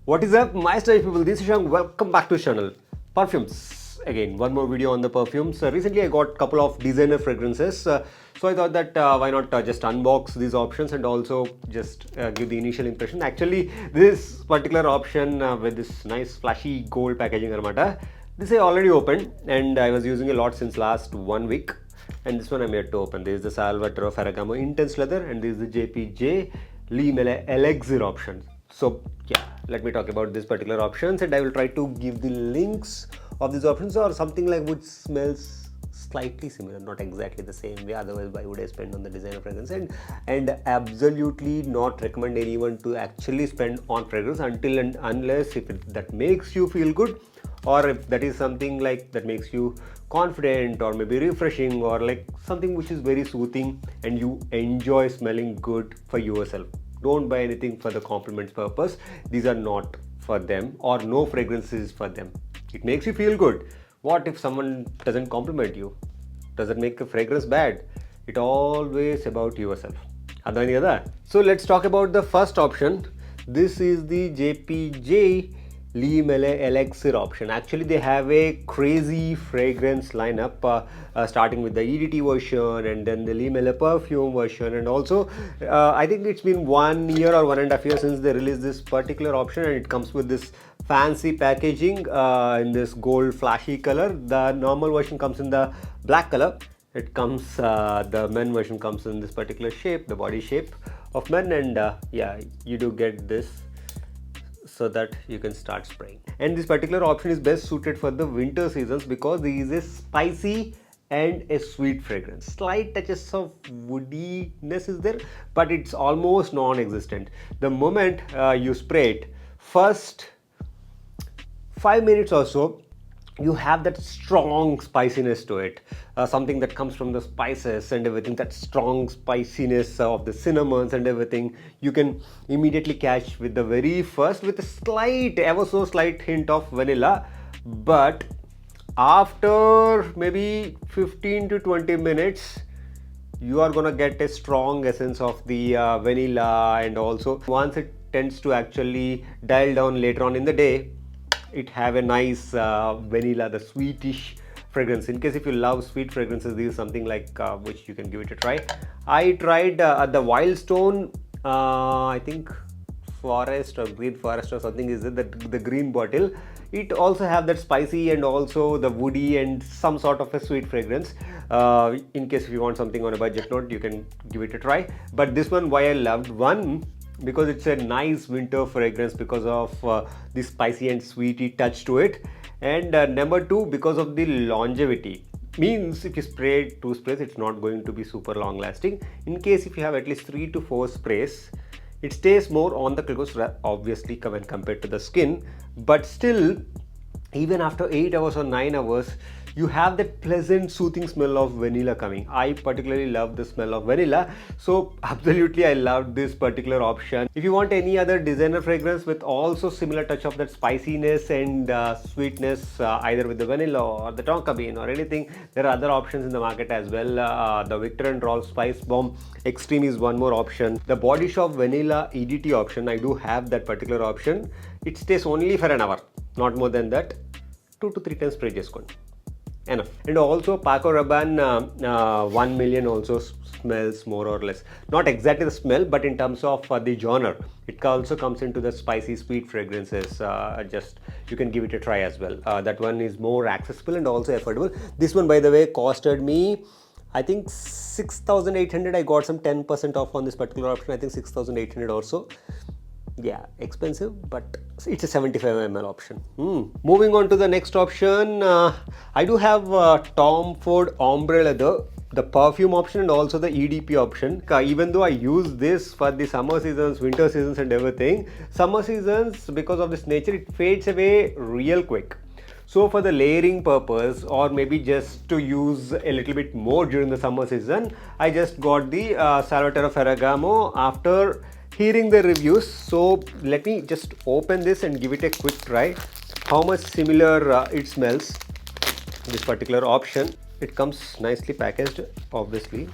What is up, my stylish people? This is Shang. Welcome back to the channel. Perfumes. Again, one more video on the perfumes. Recently, I got a couple of designer fragrances. So I thought that why not just unbox these options and also just give the initial impression. Actually, this particular option with this nice flashy gold packaging, this I already opened and I was using a lot since last 1 week. And this one I'm yet to open. This is the Salvatore Ferragamo Intense Leather and this is the JPG Le Male Elixir option. So yeah, let me talk about this particular options and I will try to give the links of these options or something like which smells slightly similar, not exactly the same way, otherwise why would I spend on the designer fragrance, and absolutely not recommend anyone to actually spend on fragrance until and unless if that makes you feel good, or if that is something like that makes you confident or maybe refreshing or like something which is very soothing and you enjoy smelling good for yourself. Don't buy anything for the compliments purpose. These are not for them, or no fragrances for them. It makes you feel good. What if someone doesn't compliment you? Does it make a fragrance bad? It always about yourself. So let's talk about the first option. This is the JPG Le Male Elixir option. Actually, they have a crazy fragrance lineup, starting with the EDT version and then the Le Male Perfume version, and also I think it's been 1 year or 1.5 years since they released this particular option, and it comes with this fancy packaging in this gold flashy color. The normal version comes in the black color. It comes, the men version comes in this particular shape, the body shape of men, and yeah, you do get this so that you can start spraying. And this particular option is best suited for the winter seasons because there is a spicy and a sweet fragrance. Slight touches of woodiness is there, but it's almost non-existent. The moment you spray it, first 5 minutes or so, you have that strong spiciness to it, something that comes from the spices and everything. That strong spiciness of the cinnamons and everything you can immediately catch with the very first, with a slight, ever so slight hint of vanilla. But after maybe 15 to 20 minutes, you are gonna get a strong essence of the vanilla, and also once it tends to actually dial down later on in the day, it have a nice vanilla, the sweetish fragrance. In case if you love sweet fragrances, this is something like which you can give it a try. I tried the Wildstone, I think forest or green forest or something is it, the green bottle. It also have that spicy and also the woody and some sort of a sweet fragrance. In case if you want something on a budget note, you can give it a try. But this one, why I loved, one, because it's a nice winter fragrance because of the spicy and sweety touch to it, and number two, because of the longevity. Means if you spray 2 sprays, it's not going to be super long lasting. In case if you have at least 3 to 4 sprays, it stays more on the clothes obviously when compared to the skin, but still even after 8 hours or 9 hours, you have that pleasant soothing smell of vanilla coming. I particularly love the smell of vanilla, so absolutely I loved this particular option. If you want any other designer fragrance with also similar touch of that spiciness and sweetness, either with the vanilla or the tonka bean or anything, there are other options in the market as well. The Victor and Rolf Spice Bomb Extreme is one more option. The Body Shop Vanilla EDT option, I do have that particular option. It stays only for an hour, not more than that. 2 to 3 times spray చేసుకోండి, enough. And also Paco Rabanne 1 million also smells more or less, not exactly the smell, but in terms of the genre, it also comes into the spicy sweet fragrances. Just you can give it a try as well. That one is more accessible and also affordable. This one, by the way, costed me I think 6,800. I got some 10% off on this particular option. I think 6,800 or so. Yeah, expensive, but it's a 75 ml option. Moving on to the next option, I do have Tom Ford Ombre Leather, the perfume option, and also the EDP option. Even though I use this for the summer seasons, winter seasons and everything, summer seasons, because of this nature, it fades away real quick. So for the layering purpose, or maybe just to use a little bit more during the summer season, I just got the Salvatore Ferragamo after hearing the reviews. So let me just open this and give it a quick try how much similar it smells, this particular option. It comes nicely packaged obviously,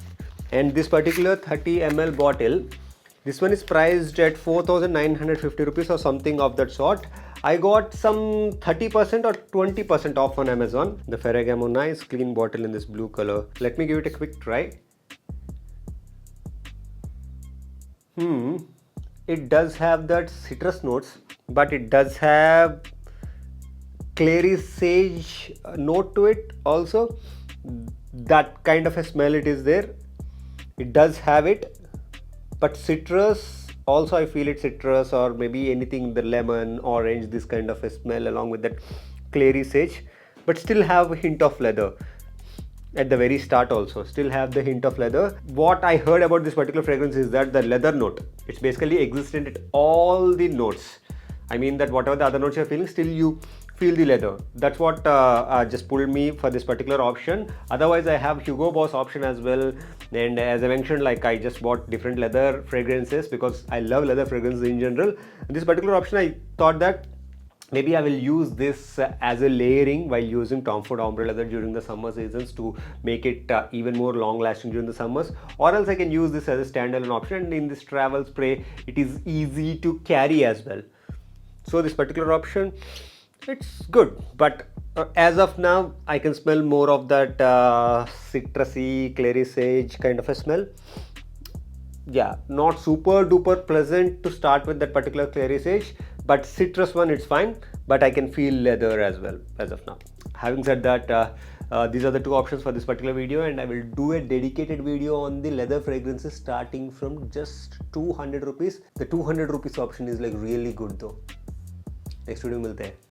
and this particular 30 ml bottle This one is priced at 4,950 rupees or something of that sort. I got some 30% or 20% off on Amazon. The Ferragamo, nice clean bottle in this blue color. Let me give it a quick try. It does have that citrus notes, but it does have clary sage note to it also. That kind of a smell it is there. It does have it, but citrus also, I feel it citrus or maybe anything, the lemon, orange, this kind of a smell along with that clary sage, but still have a hint of leather. At the very start also still have the hint of leather. What I heard about this particular fragrance is that the leather note, it's basically existent at all the notes. I mean that whatever the other notes you're feeling, still you feel the leather. That's what just pulled me for this particular option. Otherwise I have Hugo Boss option as well, and as I mentioned, like I just bought different leather fragrances because I love leather fragrances in general. This particular option, I thought that maybe I will use this as a layering while using Tom Ford ombre leather during the summer seasons to make it even more long lasting during the summers, or else I can use this as a standalone option. And in this travel spray, it is easy to carry as well. So this particular option, it's good, but as of now I can smell more of that citrusy clary sage kind of a smell. Yeah, not super duper pleasant to start with that particular clary sage, but citrus one, it's fine, but I can feel leather as well as of now. Having said that, these are the two options for this particular video, and I will do a dedicated video on the leather fragrances starting from just 200 rupees. The 200 rupees option is like really good though. Next video milte hain.